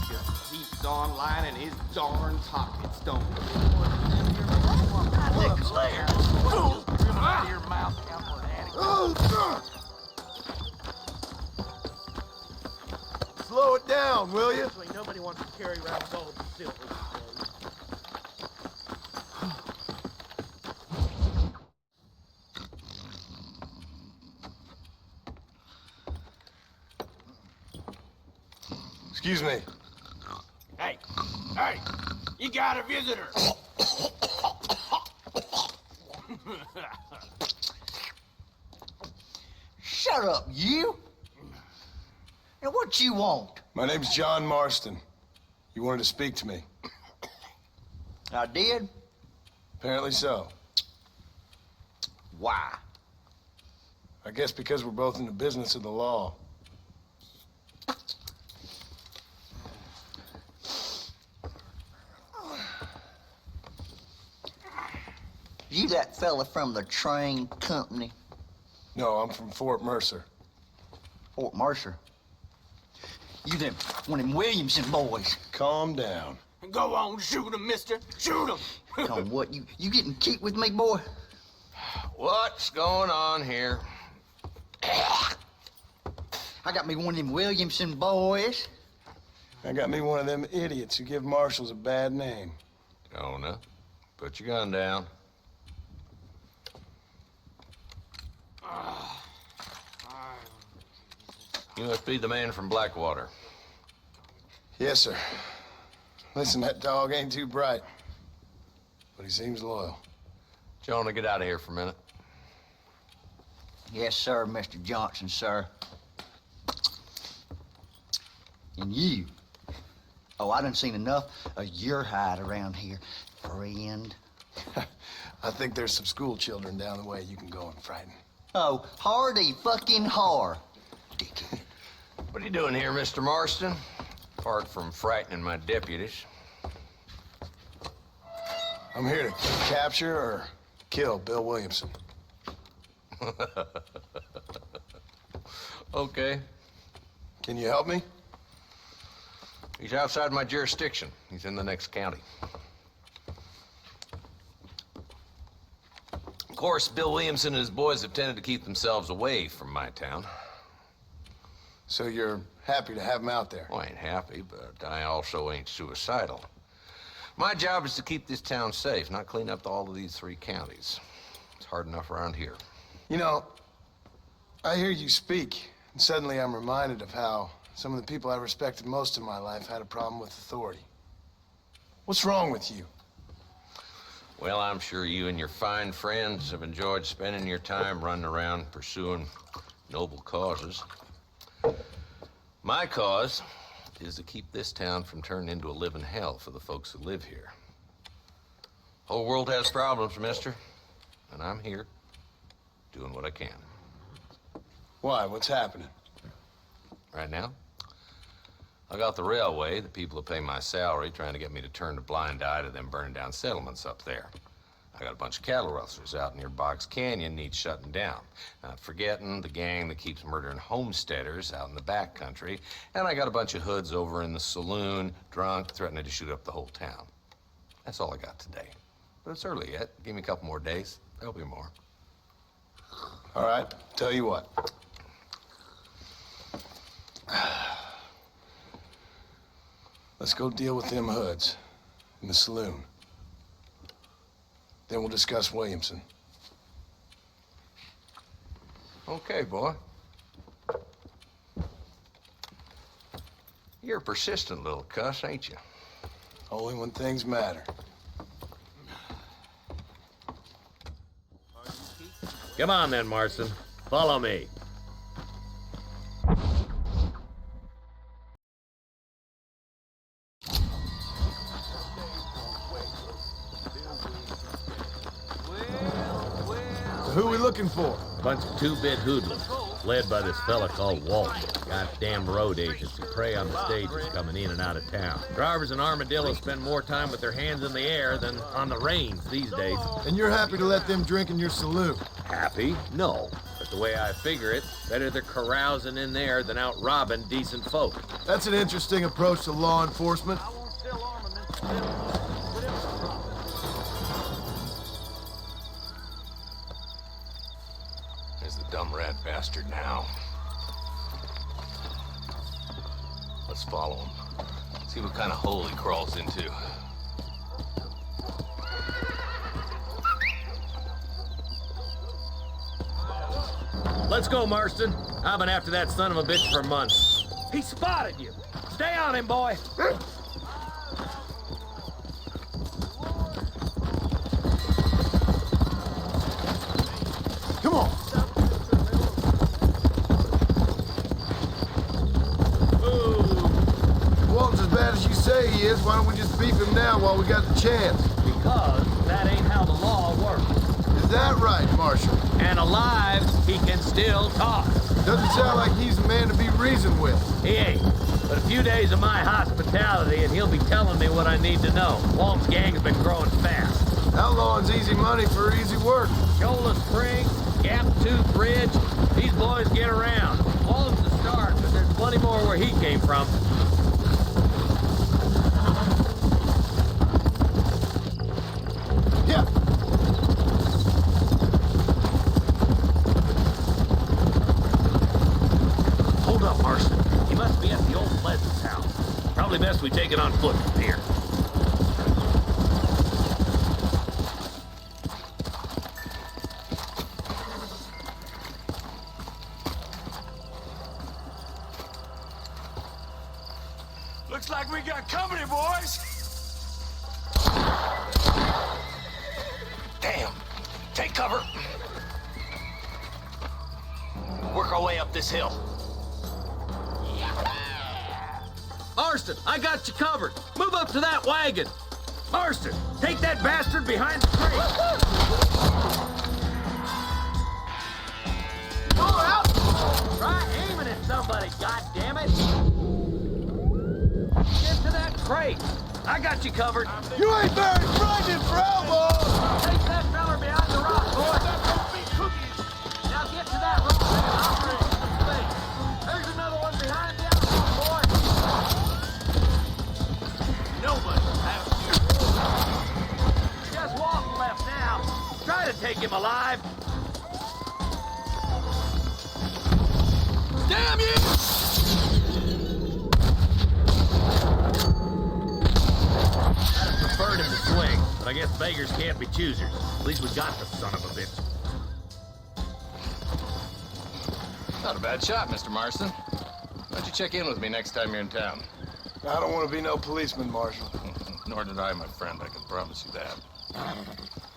just keeps on lining his darn pockets, don't he? Claire! Out of your mouth, Cowboy Daddy. Slow it down, will you? Ain't nobody wants to carry around gold and silver these days. Excuse me. Hey, you got a visitor. Shut up, you! Now what you want? My name's John Marston. You wanted to speak to me. I did? Apparently so. Why? I guess because we're both in the business of the law. You that fella from the train company? No, I'm from Fort Mercer. Fort Mercer? You them one of them Williamson boys? Calm down. Go on, shoot him, mister. Shoot him. Come what, you getting cute with me, boy? What's going on here? I got me one of them Williamson boys. I got me one of them idiots who give marshals a bad name. Jonah, put your gun down. You must be the man from Blackwater. Yes, sir. Listen, that dog ain't too bright, but he seems loyal. Jonah, get out of here for a minute. Yes, sir, Mr. Johnson, sir. And you. Oh, I done seen enough of your hide around here, friend. I think there's some school children down the way you can go and frighten. Oh, hardy fucking har. Dickhead. What are you doing here, Mr. Marston? Apart from frightening my deputies. I'm here to capture or kill Bill Williamson. Okay. Can you help me? He's outside my jurisdiction. He's in the next county. Of course, Bill Williamson and his boys have tended to keep themselves away from my town. So you're happy to have him out there? Well, I ain't happy, but I also ain't suicidal. My job is to keep this town safe, not clean up all of these 3 counties. It's hard enough around here. You know, I hear you speak, and suddenly I'm reminded of how some of the people I respected most in my life had a problem with authority. What's wrong with you? Well, I'm sure you and your fine friends have enjoyed spending your time running around pursuing noble causes. My cause is to keep this town from turning into a living hell for the folks who live here. Whole world has problems, mister, and I'm here doing what I can. Why? What's happening? Right now, I got the railway, the people who pay my salary, trying to get me to turn a blind eye to them burning down settlements up there. I got a bunch of cattle rustlers out near Box Canyon needs shutting down. Not forgetting the gang that keeps murdering homesteaders out in the back country. And I got a bunch of hoods over in the saloon, drunk, threatening to shoot up the whole town. That's all I got today. But it's early yet. Give me a couple more days. There'll be more. All right, tell you what. Let's go deal with them hoods in the saloon. Then we'll discuss Williamson. Okay, boy. You're a persistent little cuss, ain't you? Only when things matter. Come on then, Marston. Follow me. So who are we looking for? Bunch of 2-bit hoodlums, led by this fella called Walt. Goddamn road agents who prey on the stages coming in and out of town. Drivers and armadillos spend more time with their hands in the air than on the reins these days. And you're happy to let them drink in your saloon? Happy? No. But But the way I figure it, better they're carousing in there than out robbing decent folk. That's an interesting approach to law enforcement. I won't sell armaments until whatever the problem. There's the dumb rat bastard now. Let's follow him. See what kind of hole he crawls into. Let's go, Marston. I've been after that son of a bitch for months. He spotted you. Stay on him, boy. Come on. If Walton's as bad as you say he is, why don't we just beef him now while we got the chance? Because that ain't how the law works. Is that right, Marshal? And alive, he can still talk. Doesn't sound like he's a man to be reasoned with. He ain't. But a few days of my hospitality, and he'll be telling me what I need to know. Walt's gang's been growing fast. Outlawing's easy money for easy work. Shola Springs, Gap Tooth Bridge, these boys get around. Walton's the start, but there's plenty more where he came from. Yeah. Hold up, Marston. He must be at the old Pleasant's house. Probably best we take it on foot from here. Looks like we got company, boys. Damn. Take cover. Work our way up this hill. Marston, I got you covered. Move up to that wagon. Marston, take that bastard behind the crate. Pull out! Try aiming at somebody, goddammit! Get to that crate. I got you covered. You ain't very frightened for elbows! Take that feller behind the rock, boy. Now get to that rock and operate some space. There's another one behind the other one, boy. Nobody has you. Just Walton left now. Try to take him alive. Damn you! I'd have preferred him to swing, but I guess beggars can't be choosers. At least we got the son of a bitch. Not a bad shot, Mr. Marston. Why don't you check in with me next time you're in town? I don't want to be no policeman, Marshal. Nor did I, my friend. I can promise you that.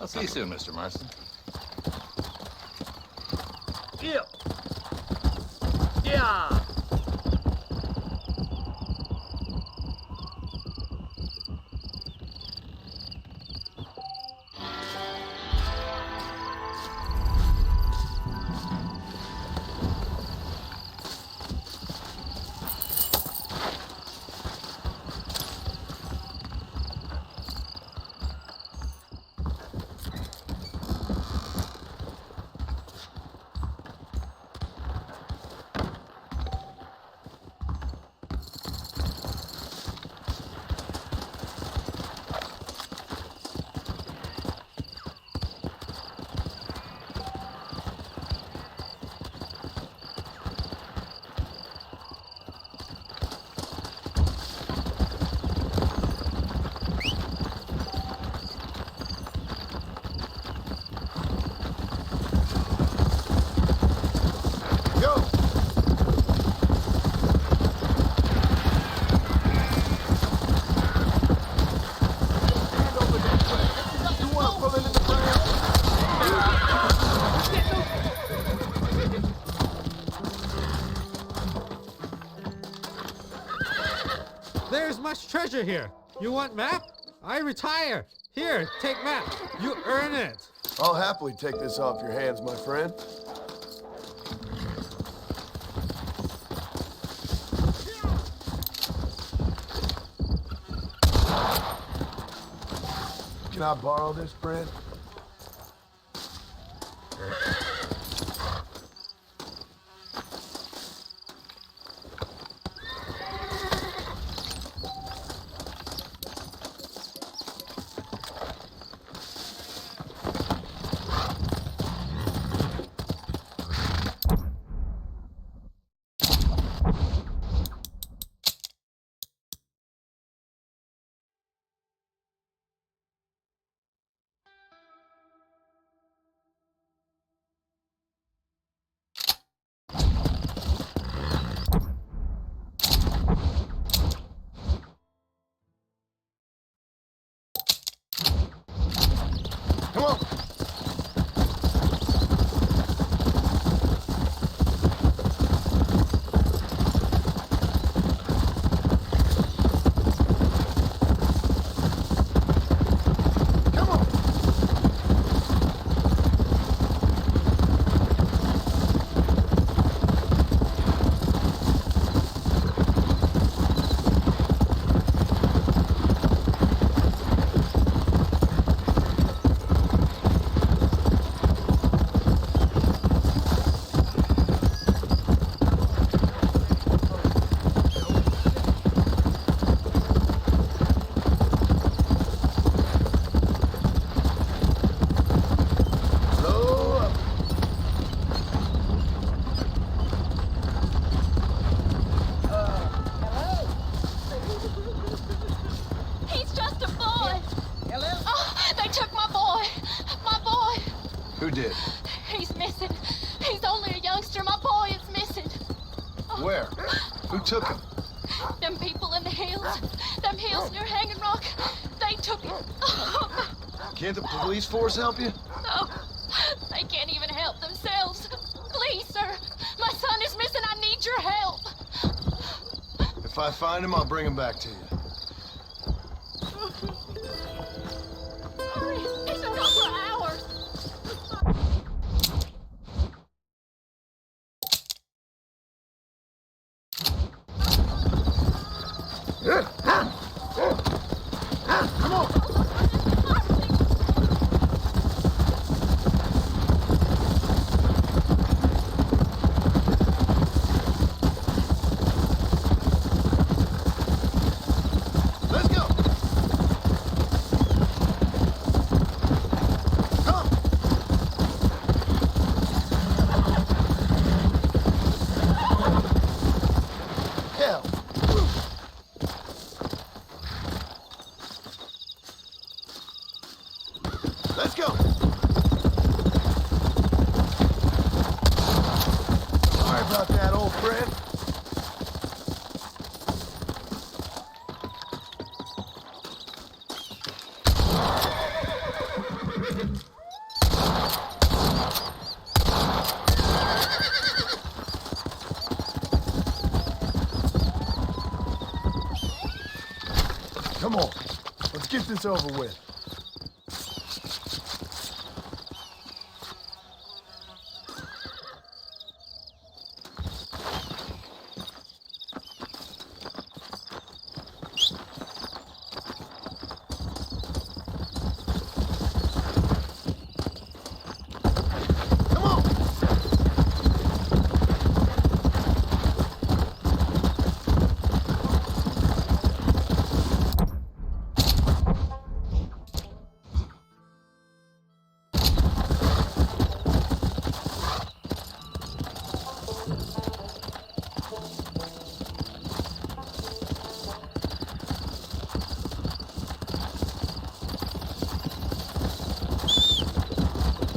I'll see you soon, Mr. Marston. Yeah. Yeah. There's much treasure here. You want map? I retire. Here, take map. You earn it. I'll happily take this off your hands, my friend. Can I borrow this, friend? Come on. Come on. Slow up. He's just a boy. Oh, they took my boy. My boy. Who did? He's missing. He's only a youngster. My boy is missing. Where? Who took him? Them people in the hills. Them hills near Hanging Rock. They took him. Can't the police force help you? No. They can't even help themselves. Please, sir. My son is missing. I need your help. If I find him, I'll bring him back to you. Hurry. It's been gone for hours. Come on. Let's go. Come. Hell. Let's go. Sorry about that, old friend. Come on, let's get this over with. Come on!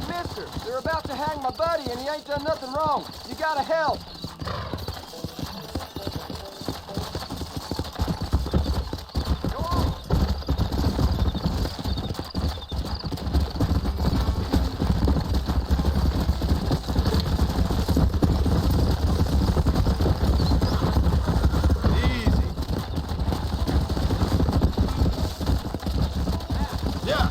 Mister, they're about to hang my buddy and he ain't done nothing wrong. You gotta help. Go on. Easy. Yeah.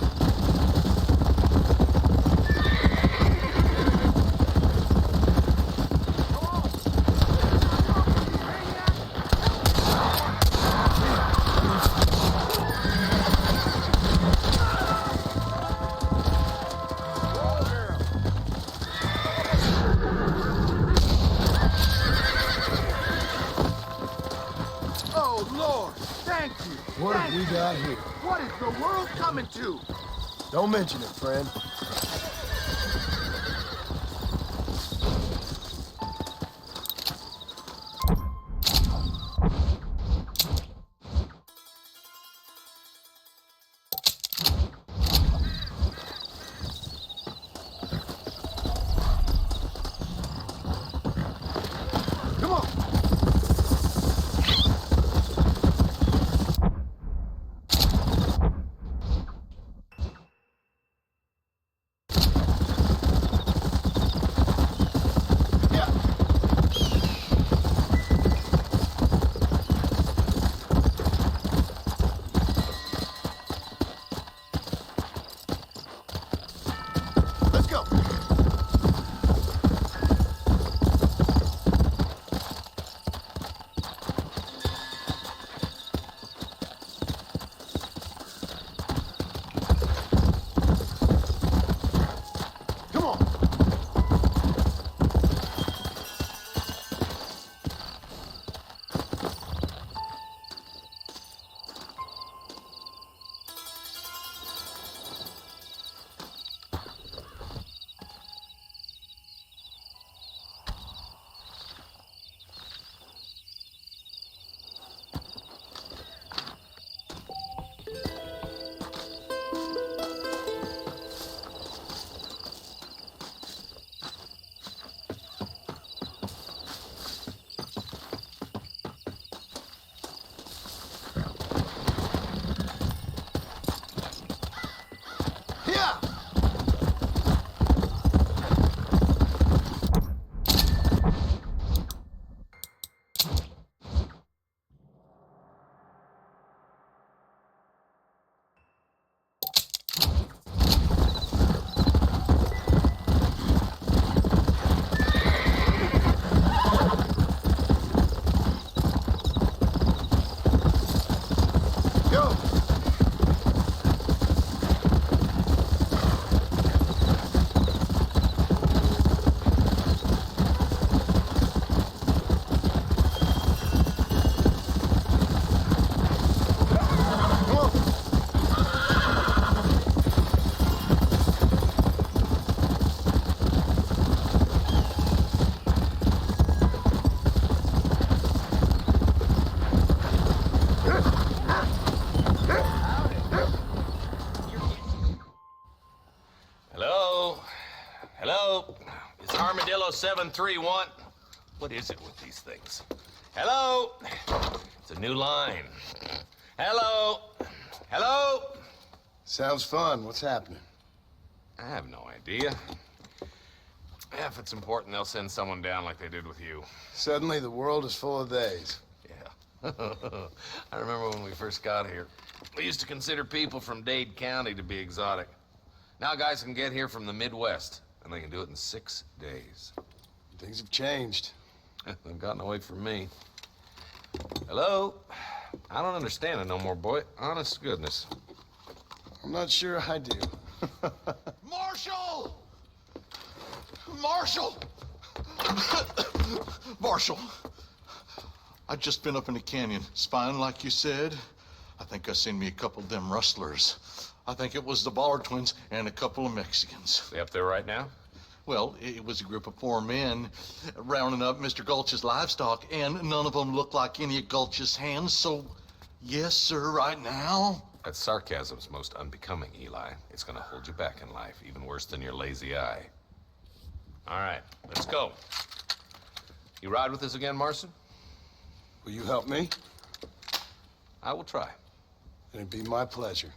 Oh, Lord, thank you. What have we got here? What is the world coming to? Don't mention it, friend. Come on. 731. What is it with these things? Hello? It's a new line. Hello? Hello? Sounds fun. What's happening? I have no idea. If it's important, they'll send someone down like they did with you. Suddenly, the world is full of days. Yeah. I remember when we first got here. We used to consider people from Dade County to be exotic. Now guys can get here from the Midwest, and they can do it in 6 days. Things have changed. They've gotten away from me. Hello? I don't understand it no more, boy. Honest to goodness. I'm not sure I do. Marshal! Marshal! Marshal! I just been up in the canyon, spying like you said. I think I seen me a couple of them rustlers. I think it was the Ballard twins and a couple of Mexicans. They up there right now? Well, it was a group of 4 men rounding up Mr. Gulch's livestock, and none of them looked like any of Gulch's hands, so yes, sir, right now. That sarcasm's most unbecoming, Eli. It's gonna hold you back in life, even worse than your lazy eye. All right, let's go. You ride with us again, Marston? Will you help me? I will try. It'd be my pleasure.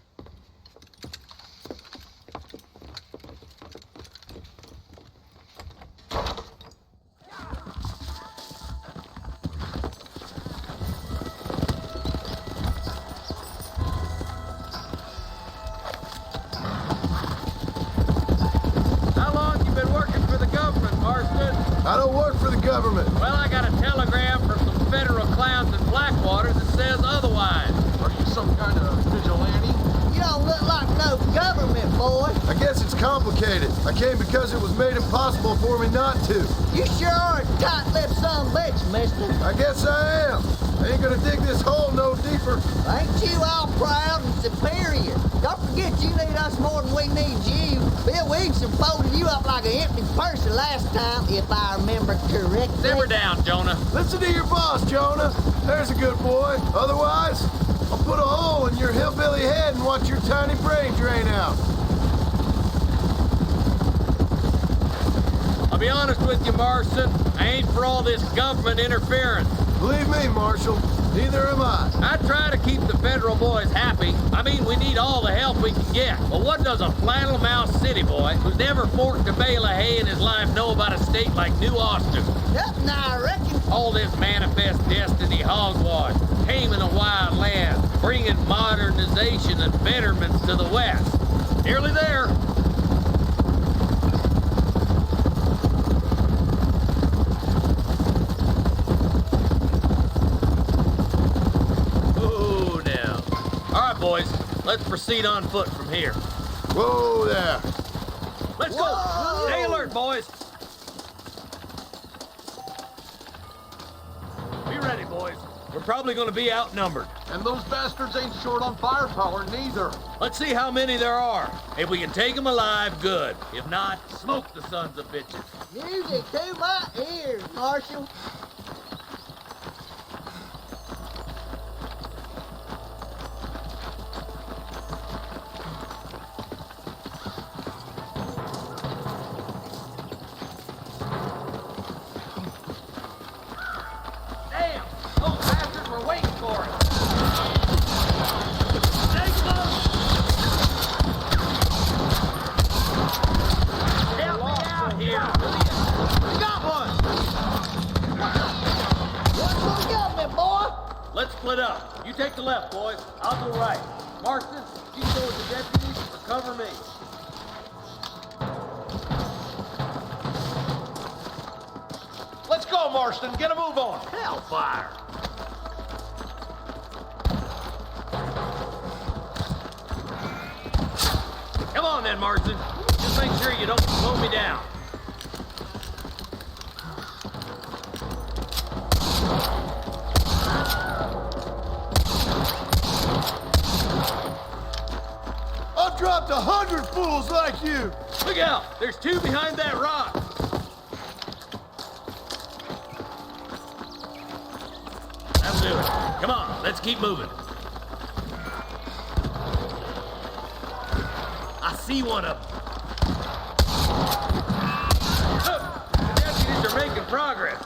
How long you been working for the government, Marston? I don't work for the government. Well, I got a telegram from some federal clowns in Blackwater that says otherwise. Are you some kind of vigilante? You don't look like no government, boy. I guess it's complicated. I came because it was made impossible for me not to. You sure are a tight-lipped son of a bitch, mister. I guess I am. I ain't gonna dig this hole no deeper. Ain't you all proud and superior? Don't forget you need us more than we need you. Bill Wilson folded you up like an empty person last time, if I remember correctly. Simmer down, Jonah. Listen to your boss, Jonah. There's a good boy. Otherwise, I'll put a hole in your hillbilly head and watch your tiny brain drain out. I'll be honest with you, Marston. I ain't for all this government interference. Believe me, Marshal, neither am I. I try to keep the federal boys happy. I mean, we need all the help we can get. But what does a flannel-mouthed city boy who's never forked a bale of hay in his life know about a state like New Austin? Nothing, I reckon. All this manifest destiny hogwash, taming a wild land, bringing modernization and betterments to the West. Nearly there. Ooh, now. All right, boys, let's proceed on foot from here. Whoa there. Let's go. Stay alert, boys. Be ready, boys. We're probably going to be outnumbered. And those bastards ain't short on firepower neither. Let's see how many there are. If we can take them alive, good. If not, smoke the sons of bitches. Music to my ears, Marshal. Damn! Those bastards were waiting for us. Stay close! Help me out here! We got one! What's the government, boy? Let's split up. You take the left, boys. I'll go right. Marston, you go with the deputies or cover me. Let's go, Marston. Get a move on. Hellfire! Come on then, Marston. Just make sure you don't slow me down. I've dropped 100 fools like you. Look out! There's two behind that rock. That'll do it. Come on, let's keep moving. I see one of them. Look, the deputies Things are making progress.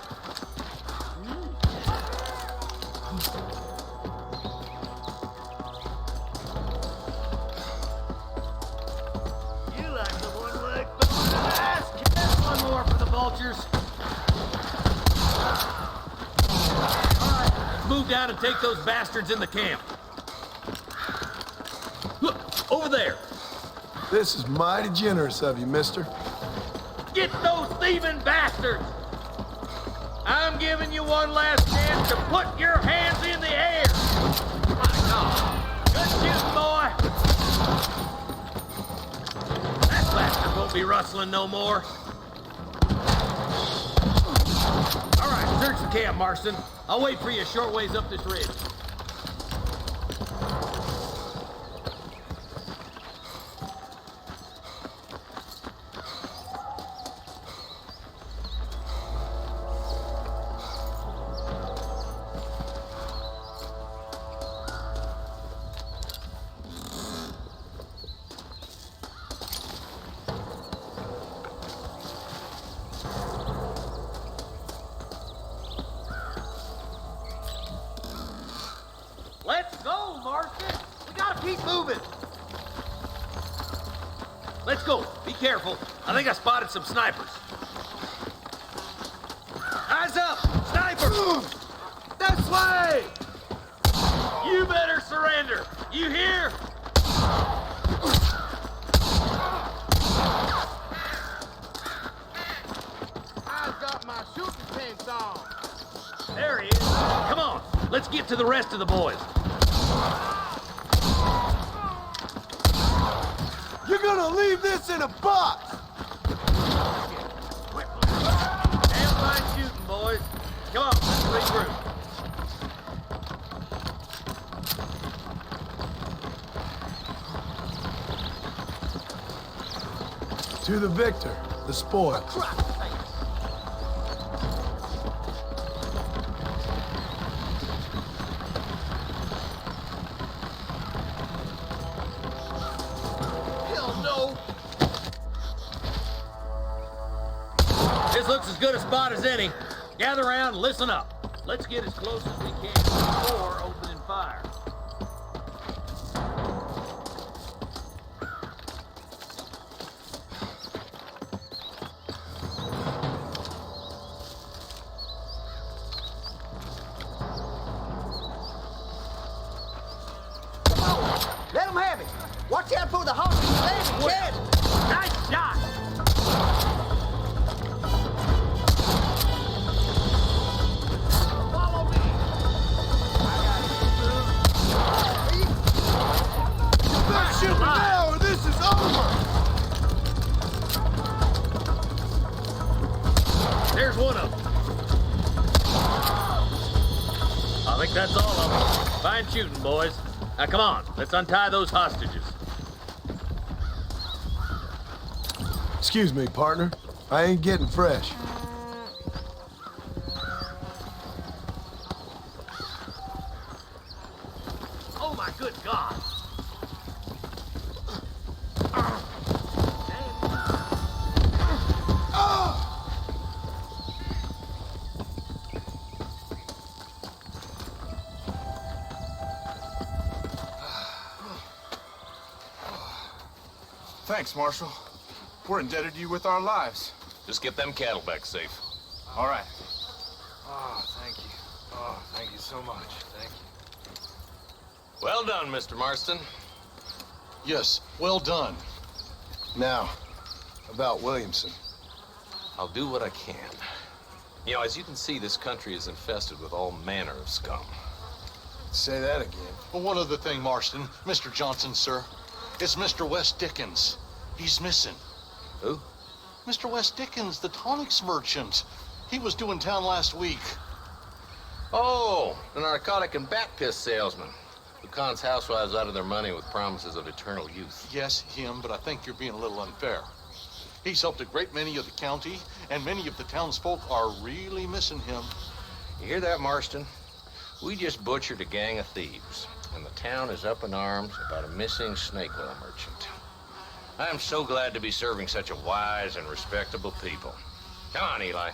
You like the one-leg ass kick. One more for the vultures. All right, let's move down and take those bastards in the camp. Look, over there. This is mighty generous of you, mister. Get those thieving bastards! I'm giving you one last chance to put your hands in the air! My God! Good shooting, boy! That bastard won't be rustling no more. All right, search the camp, Marston. I'll wait for you a short ways up this ridge. Let's go, Marston! We gotta keep moving! Let's go. Be careful. I think I spotted some snipers. Eyes up! Snipers! This way! You better surrender! You hear? I've got my shooting pants on. There he is. Come on. Let's get to the rest of the boys. You're gonna leave this in a box! Damn fine shooting, boys. Come on, let's regroup. To the victor, the spoil. This looks as good a spot as any. Gather around and listen up. Let's get as close as we can before opening fire. Come on, let them have it. Watch out for the hostage and dead. Nice shot! Follow me. Let's shoot now or this is over! There's one of them. I think that's all of them. Fine shooting, boys. Now come on, let's untie those hostages. Excuse me, partner. I ain't getting fresh. Oh my good God! Thanks, Marshal. We're indebted to you with our lives. Just get them cattle back safe. All right. Oh, thank you. Oh, thank you so much. Thank you. Well done, Mr. Marston. Yes, well done. Now, about Williamson. I'll do what I can. You know, as you can see, this country is infested with all manner of scum. Say that again. Well, one other thing, Marston. Mr. Johnson, sir. It's Mr. West Dickens. He's missing. Who? Mr. West Dickens, the tonics merchant. He was due in town last week. Oh, the narcotic and bat piss salesman who cons housewives out of their money with promises of eternal youth. Yes, him, but I think you're being a little unfair. He's helped a great many of the county, and many of the townsfolk are really missing him. You hear that, Marston? We just butchered a gang of thieves, and the town is up in arms about a missing snake oil merchant. I am so glad to be serving such a wise and respectable people. Come on, Eli.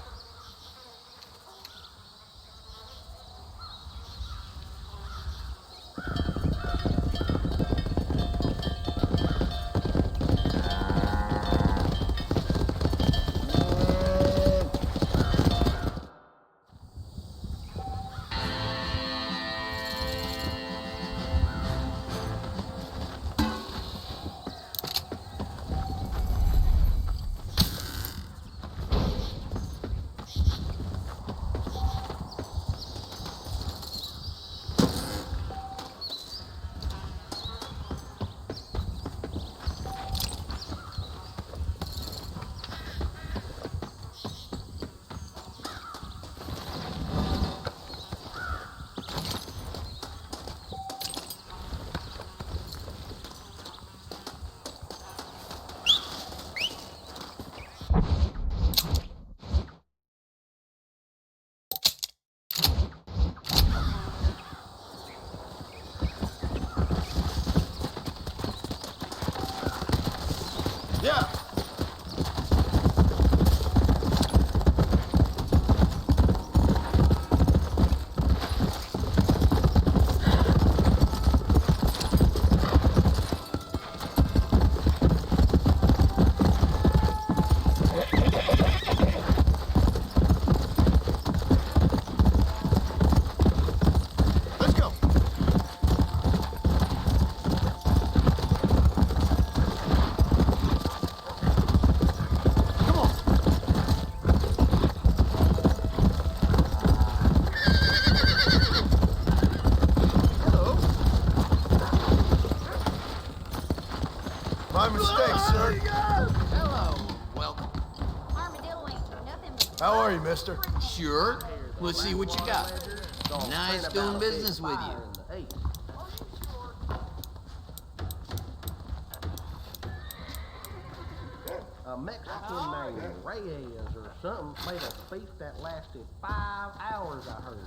Yeah. Let's go. Come on. Hello. My mistake, sir. Hello. Welcome. Armadillo ain't nothing but How are you, mister? Sure. Let's see what you got. Nice doing business with you. A Mexican named Reyes or something made a feast that lasted 5 hours, I heard.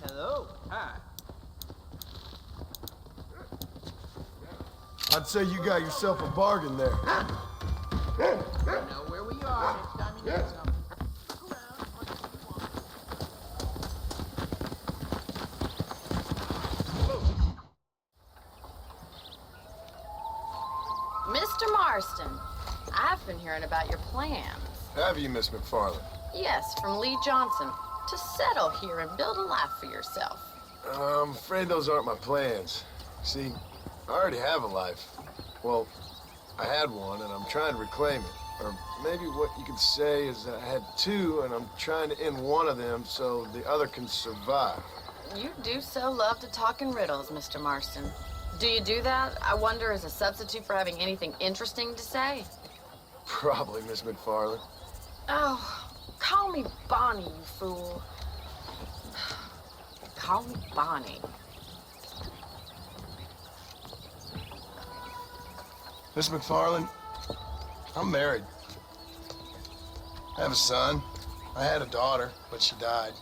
Hello. Hi. I'd say you got yourself a bargain there. You know where we are next time you need something. Mr. Marston, I've been hearing about your plans. Have you, Miss McFarland? Yes, from Lee Johnson. To settle here and build a life for yourself. I'm afraid those aren't my plans. See, I already have a life. Well, I had one, and I'm trying to reclaim it. Or maybe what you could say is that I had two, and I'm trying to end one of them so the other can survive. You do so love to talk in riddles, Mr. Marston. Do you do that, I wonder, as a substitute for having anything interesting to say? Probably, Miss McFarland. Oh, call me Bonnie, you fool. Call me Bonnie. Miss McFarland, I'm married. I have a son. I had a daughter, but she died.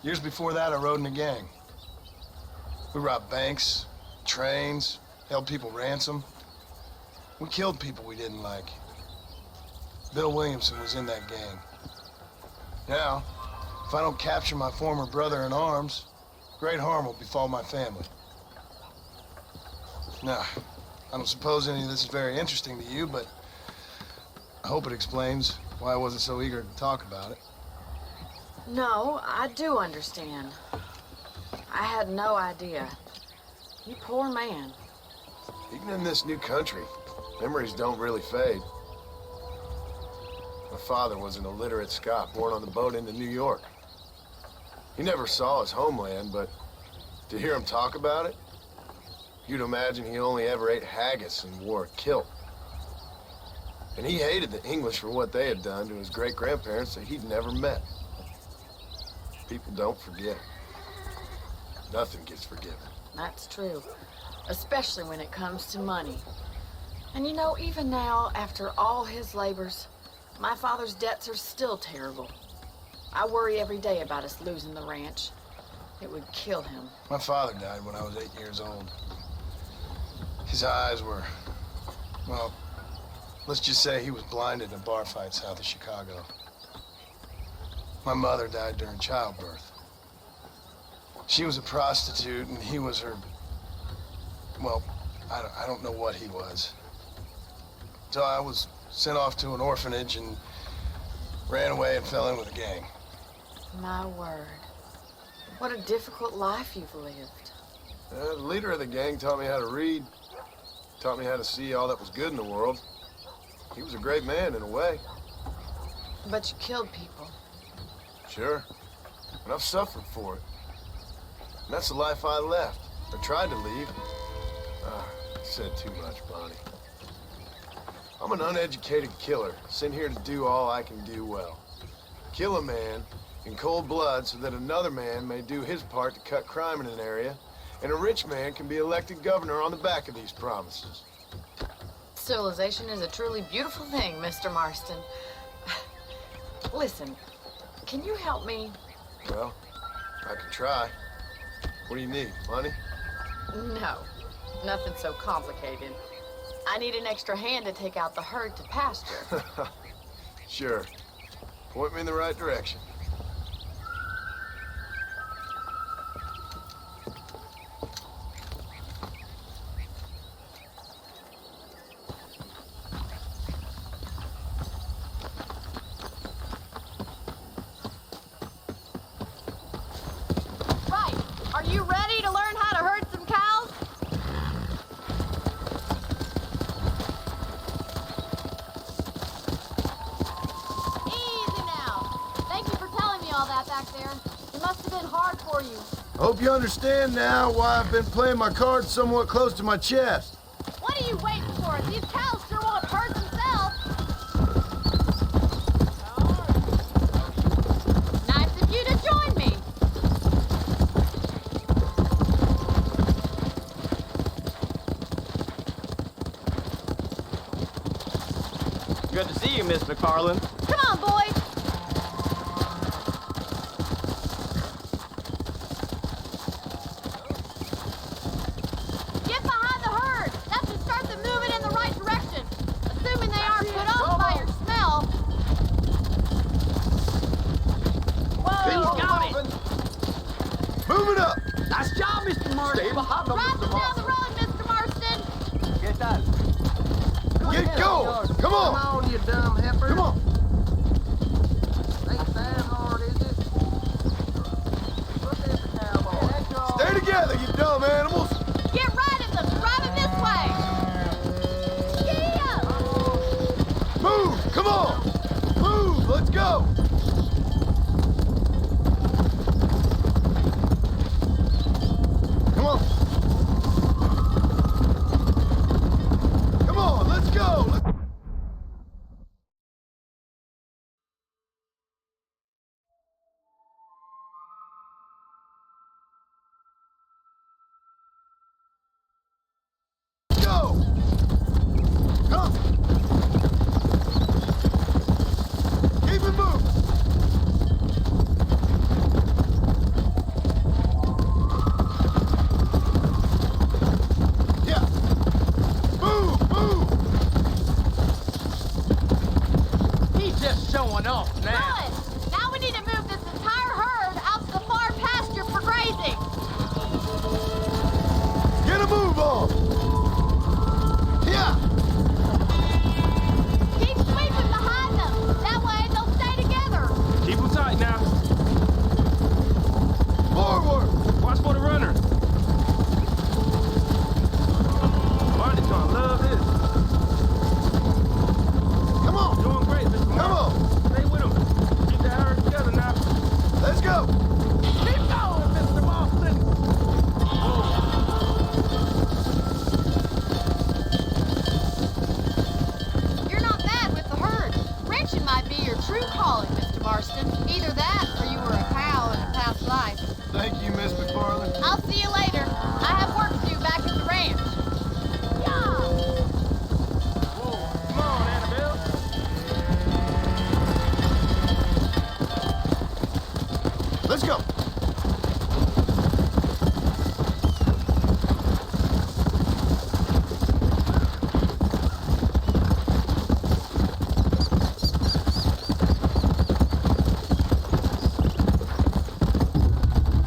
Years before that, I rode in a gang. We robbed banks, trains, held people ransom. We killed people we didn't like. Bill Williamson was in that gang. Now, if I don't capture my former brother in arms, great harm will befall my family. Now, I don't suppose any of this is very interesting to you, but I hope it explains why I wasn't so eager to talk about it. No, I do understand. I had no idea. You poor man. Even in this new country, memories don't really fade. My father was an illiterate Scot born on the boat into New York. He never saw his homeland, but to hear him talk about it, you'd imagine he only ever ate haggis and wore a kilt. And he hated the English for what they had done to his great-grandparents that he'd never met. People don't forget. Nothing gets forgiven. That's true. Especially when it comes to money. And you know, even now, after all his labors, my father's debts are still terrible. I worry every day about us losing the ranch. It would kill him. My father died when I was 8 years old. His eyes were, well, let's just say he was blinded in a bar fight south of Chicago. My mother died during childbirth. She was a prostitute, and he was her, well, I don't know what he was. So I was sent off to an orphanage and ran away and fell in with a gang. My word. What a difficult life you've lived. The leader of the gang taught me how to read, taught me how to see all that was good in the world. He was a great man in a way. But you killed people. Sure. And I've suffered for it. And that's the life I left, or tried to leave. I said too much, Bonnie. I'm an uneducated killer, sent here to do all I can do well. Kill a man in cold blood so that another man may do his part to cut crime in an area, and a rich man can be elected governor on the back of these promises. Civilization is a truly beautiful thing, Mr. Marston. Listen, can you help me? Well, I can try. What do you need, money? No, nothing so complicated. I need an extra hand to take out the herd to pasture. Sure. Point me in the right direction. Right. Are you ready to learn how to herd some cows? Easy now. Thank you for telling me all that back there. It must have been hard for you. Hope you understand now why I've been playing my cards somewhat close to my chest. What are you waiting for? These cows sure won't hurt themselves. Nice of you to join me. Good to see you, Miss McFarland. Come on, boys. Get behind the herd. That should start them moving in the right direction. Assuming they aren't put off by your smell. He's got it. Move it up! Nice job, Mr. Marston. Stay behind them, Drive Mr. them down the Marston. road, Mr. Marston. Get that. Get going! Come Come on! on, you dumb heifer. Come on! Ain't that hard, is it? Look at the cowboy. Stay together, you dumb animals! Get right at them. Drive them this way. Giddy up. Move! Come on! Move! Let's go! Come on! Come on, let's go! Let's go! Come! Keep it moving! Yeah! Move! Move! He's just showing off now. Good. Now we need to move this entire herd out to the far pasture for grazing. Get a move on! Yeah! Keep sweeping behind them. That way they'll stay together. Keep them tight now. Forward! Watch for the runner. Marty's gonna love this. Come on! Doing great, Mr. Come Martin. on! Stay with him. Keep that herd together now. Let's go! Keep going, Mr. Marston. You're not bad with the herd. Ranching might be your true calling, Mr. Marston. Either that or you were a cow in a past life. Thank you, Miss McFarland. I'll see you later. I have work to do back at the ranch. Yeah. Come on, Annabelle. Let's go!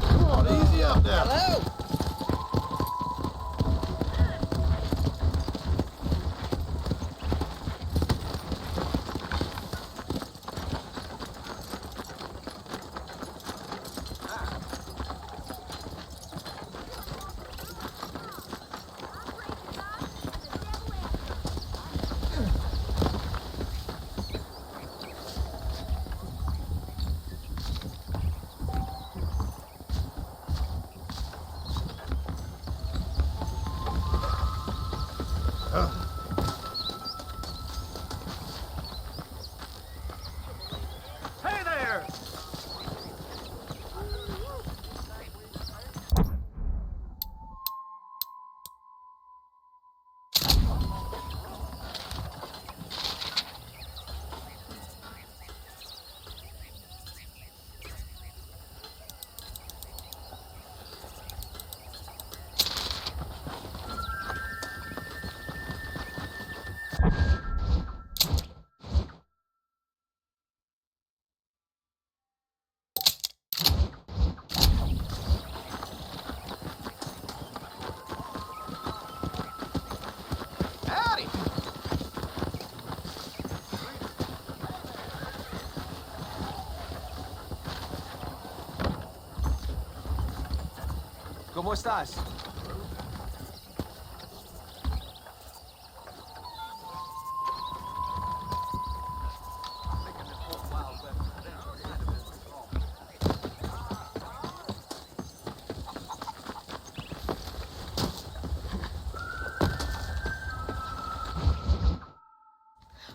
Come on, easy up now. Hello. ¿Cómo estás?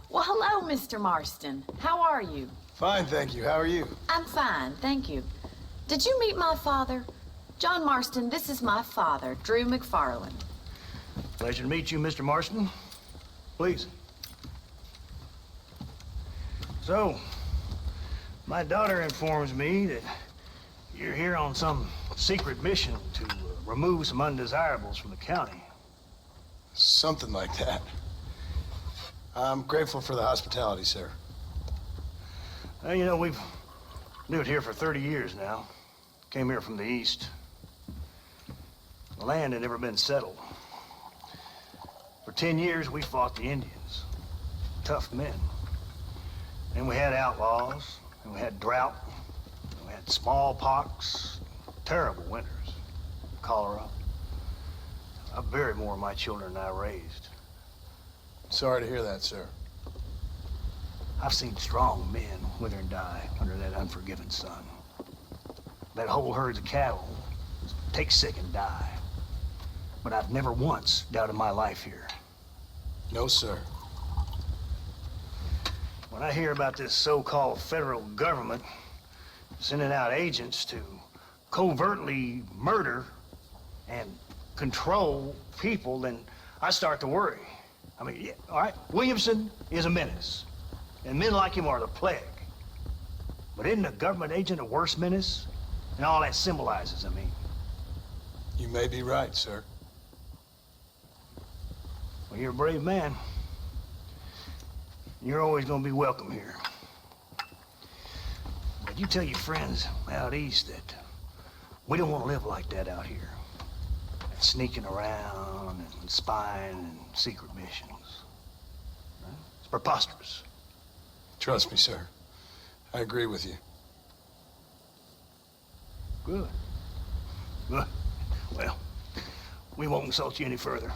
Well, hello, Mr. Marston. How are you? Fine, thank you. How are you? I'm fine, thank you. Did you meet my father? John Marston, this is my father, Drew McFarland. Pleasure to meet you, Mr. Marston. Please. So, my daughter informs me that you're here on some secret mission to remove some undesirables from the county. Something like that. I'm grateful for the hospitality, sir. Well, you know, we've lived here for 30 years now. Came here from the east. The land had never been settled. For 10 years, we fought the Indians. Tough men. And we had outlaws, and we had drought, and we had smallpox, terrible winters, cholera. I buried more of my children than I raised. Sorry to hear that, sir. I've seen strong men wither and die under that unforgiving sun. That whole herds of cattle take sick and die. But I've never once doubted my life here. No, sir. When I hear about this so-called federal government sending out agents to covertly murder and control people, then I start to worry. I mean, yeah, all right, Williamson is a menace, and men like him are the plague. But isn't a government agent a worse menace? And all that symbolizes, I mean. You may be right, sir. Well, you're a brave man. You're always gonna be welcome here. But you tell your friends out east that we don't want to live like that out here. Sneaking around and spying and secret missions. Right? It's preposterous. Trust me, sir. I agree with you. Good. Good. Well, we won't insult you any further.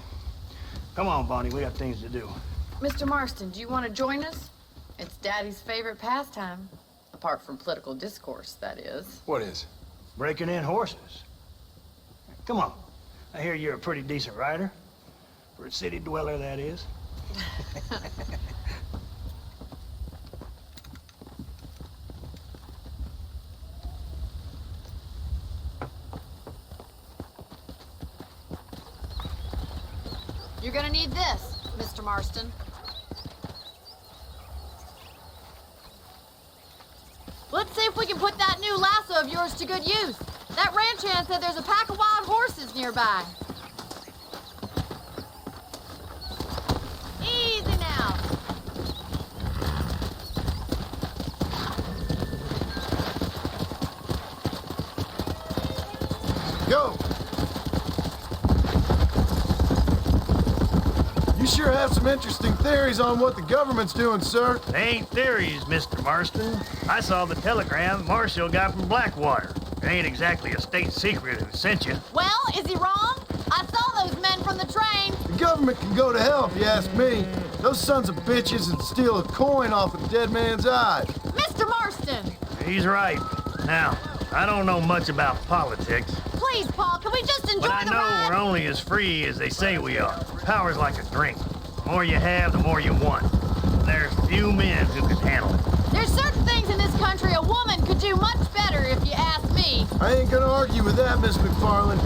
Come on, Bonnie, we got things to do. Mr. Marston, do you want to join us? It's Daddy's favorite pastime. Apart from political discourse, that is. What is? Breaking in horses. Come on. I hear you're a pretty decent rider. For a city dweller, that is. You're gonna need this, Mr. Marston. Let's see if we can put that new lasso of yours to good use. That ranch hand said there's a pack of wild horses nearby. Easy now. Go! You sure have some interesting theories on what the government's doing, sir. They ain't theories, Mr. Marston. I saw the telegram Marshall got from Blackwater. It ain't exactly a state secret who sent you. Well, is he wrong? I saw those men from the train. The government can go to hell if you ask me. Those sons of bitches would steal a coin off a dead man's eye. Mr. Marston! He's right. Now, I don't know much about politics. Please, Paul, can we just enjoy But I the know ride? we're only as free as they say we are. Power's like a drink. The more you have, the more you want. There's few men who can handle it. There's certain things in this country a woman could do much better, if you ask me. I ain't gonna argue with that, Miss McFarland.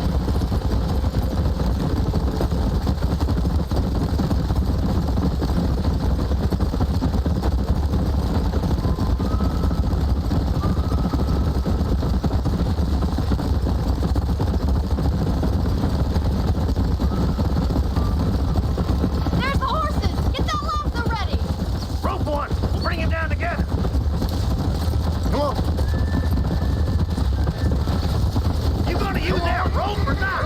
There's the horses! Get that lasso ready! Rope one! We'll bring him down together! Come on! You gonna use that rope or not?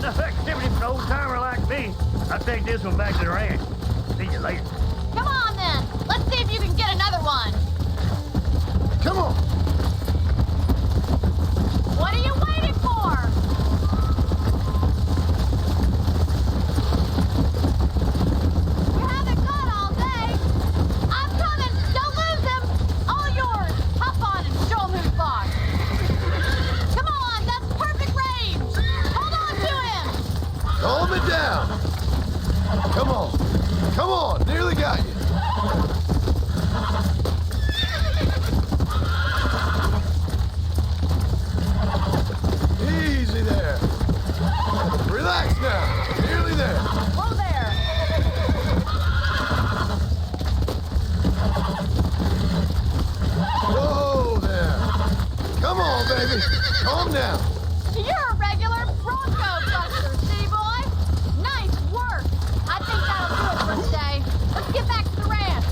enough activity for an old-timer like me. I'll take this one back to the ranch. See you later. Come on, then. Let's see if you can get another one. Come on. What are you waiting for? You haven't got all day. I'm coming. Don't lose him. All yours. Hop on and show him who's boss. Come on. That's perfect range. Hold on to him. Calm it down. Come on. Come on. Nearly got you. Easy there. Relax now. Nearly there. Whoa there. Whoa there. Come on, baby. Calm down. You're a regular Bronco buster, C-boy. Nice work. I think that'll do it for today. Let's get back to the ranch.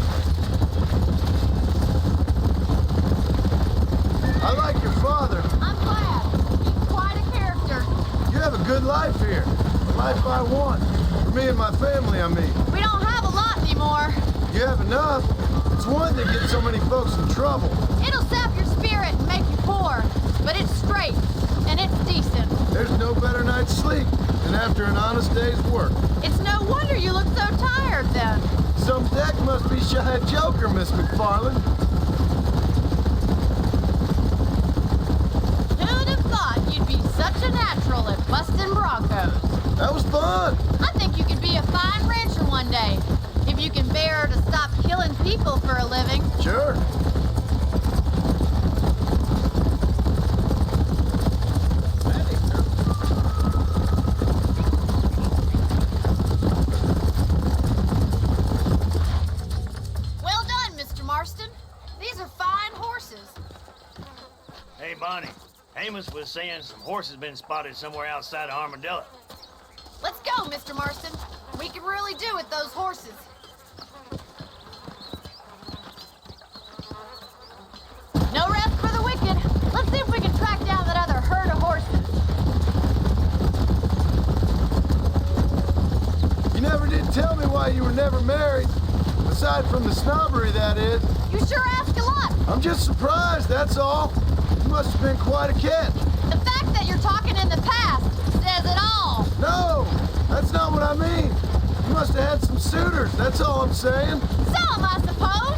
I like your father. I'm glad. He's quite a character. You have a good life here. The life I want. For me and my family, I mean. We don't have a lot anymore. You have enough. It's one that gets so many folks in trouble. It'll sap your spirit and make you poor. But it's straight. And it's decent. There's no better night's sleep than after an honest day's work. It's no wonder you look so tired then. Some deck must be shy of Joker, Miss McFarland. Who'd have thought you'd be such a natural at busting Broncos? That was fun. I think you could be a fine rancher one day. If you can bear to stop killing people for a living. Sure. Well done, Mr. Marston. These are fine horses. Hey, Bonnie. Amos was saying some horses been spotted somewhere outside of Armadillo. Let's go, Mr. Marston. We can really do with those horses. No rest for the wicked. Let's see if we can track down that other herd of horses. You never did tell me why you were never married. Aside from the snobbery, that is. You sure ask a lot. I'm just surprised, that's all. You must have been quite a catch. The fact that you're talking in the past says it all. No, that's not what I mean. You must have had some suitors, that's all I'm saying. Some, I suppose.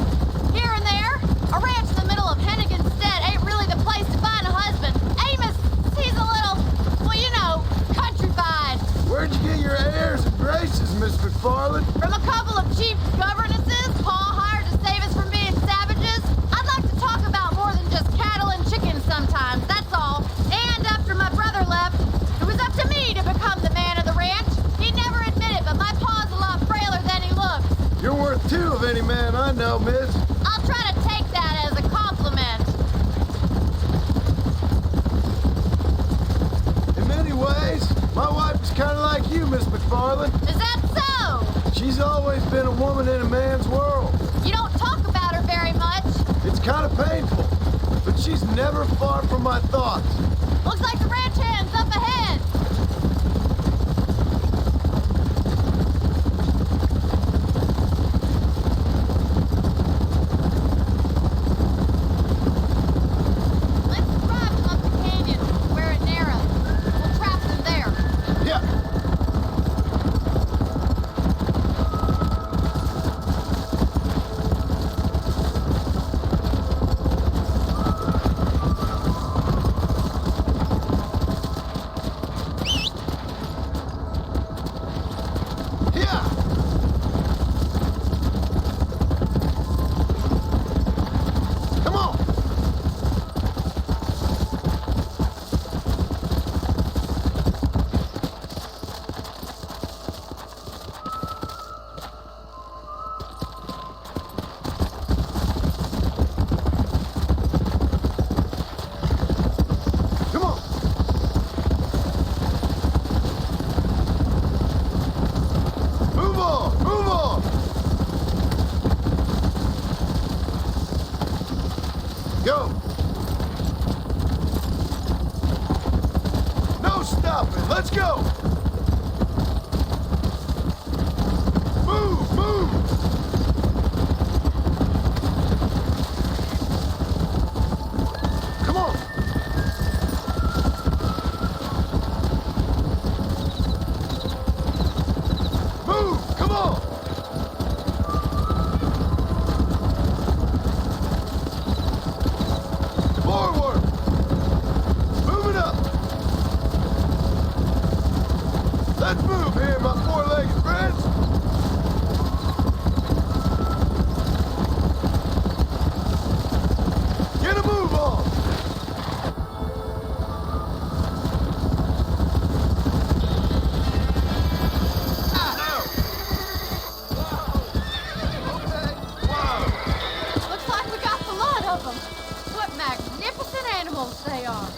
Here and there. A ranch in the middle of Hennigan's Stead ain't really the place to find a husband. Amos, he's a little, well, you know, countrified. Where'd you get your airs and graces, Miss McFarland? From a couple of cheap governesses Pa hired to save us from being savages. I'd like to talk about more than just cattle and chickens sometimes, that's all. And after my brother left, it was up to me to become the man of the ranch. He never admitted, but my pa's a lot frailer than he looks. You're worth two of any man I know, miss. I'll try to take that as a compliment. In many ways, my wife is kind of like you, Miss McFarland. Is that so? She's always been a woman in a man's world. You don't talk about her very much. It's kind of painful, but she's never far from my thoughts. Looks like the ranch hand's up ahead. Let's drive them up the canyon where it narrows. We'll trap them there. Yeah. Go! No stopping! Let's go! Move! Move! Come on! Move! Come on! Forward! Move it up! Let's move here, my four-legged friends! Get a move on! Looks like we got the lot of them. What magnificent animals they are.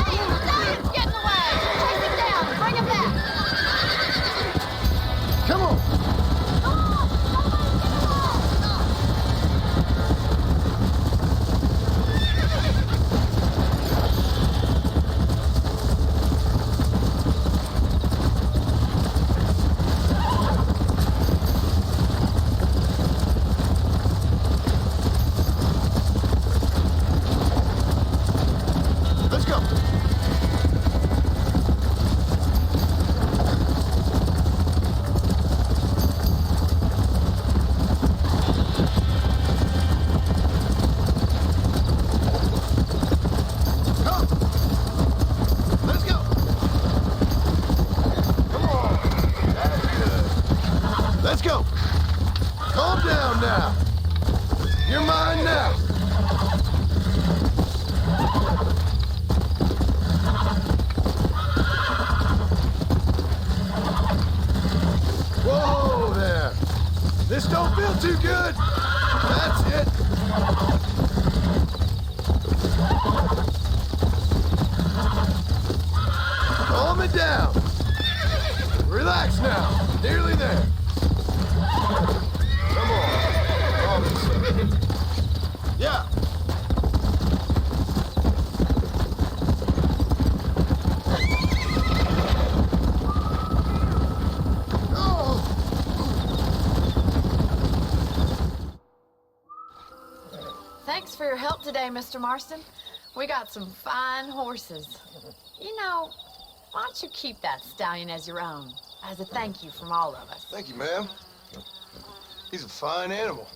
Hey, Zion's getting away. Chase him down. Bring him back. Come on! Let's go! Come! Let's go! Come on! That's good. Let's go! Calm down now! You're mine now! Whoa there! This don't feel too good! That's it! Calm it down! Relax now! Nearly there! Come on! Calm yourself. Yeah! Thanks for your help today, Mr. Marston. We got some fine horses. You know, why don't you keep that stallion as your own, as a thank you from all of us? Thank you, ma'am. He's a fine animal.